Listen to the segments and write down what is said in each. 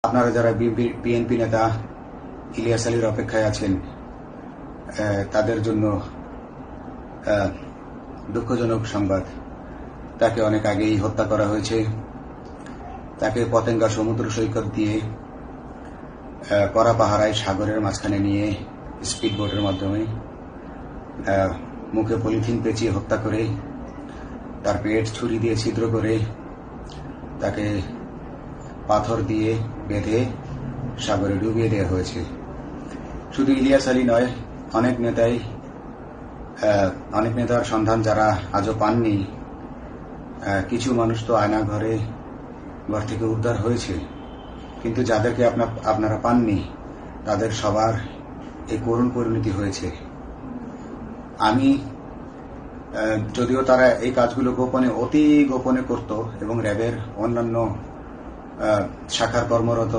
আপনারা যারা বিএনপি নেতা ইলিয়াস আলীর অপেক্ষায় আছেন তাদের জন্য দুঃখজনক সংবাদ। তাকে অনেক আগেই হত্যা করা হয়েছে। তাকে পতেঙ্গা সমুদ্র সৈকত দিয়ে কড়া পাহারায় সাগরের মাঝখানে নিয়ে স্পিডবোটের মাধ্যমে মুখে পলিথিন পেঁচিয়ে হত্যা করে তার পেট ছুরি দিয়ে ছিদ্র করে তাকে পাথর দিয়ে বেঁধে সাগরে ডুবিয়ে দেওয়া হয়েছে। শুধু ইলিয়াস আলী নয়, অনেক নেতার সন্ধান যারা আজও পাননি। কিছু মানুষ তো আয়না ঘর থেকে উদ্ধার হয়েছে, কিন্তু যাদেরকে আপনারা পাননি তাদের সবার এই করুণ পরিণতি হয়েছে। আমি যদিও তারা এই কাজগুলো অতি গোপনে করত এবং র্যাবের অন্যান্য শাখার কর্মরত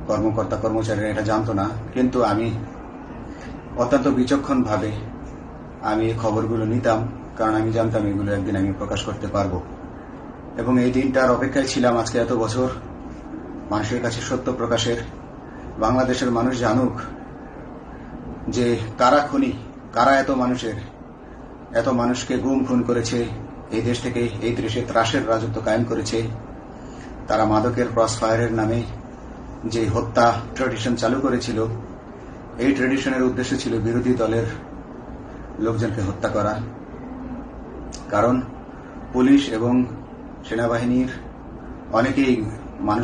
কর্মকর্তা কর্মচারীরা এটা জানতো না, কিন্তু আমি অত্যন্ত বিচক্ষণভাবে আমি এই খবরগুলো নিতাম, কারণ আমি জানতাম এগুলো একদিন আমি প্রকাশ করতে পারবো। এবং এই দিনটার অপেক্ষায় ছিলাম আজকে এত বছর, মানুষের কাছে সত্য প্রকাশের। বাংলাদেশের মানুষ জানুক যে কারা খুনি, কারা এত মানুষকে গুম খুন করেছে, এই দেশ থেকে এই দেশে ত্রাসের রাজত্ব কায়েম করেছে। তারা মাদকের ক্রস ফায়ারের নামে যে হত্যা ট্র্যাডিশন চালু করেছিল, এই ট্র্যাডিশনের উদ্দেশ্য ছিল বিরোধী দলের লোকজনকে হত্যা করা। কারণ পুলিশ এবং সেনাবাহিনীর অনেকেই মানুষ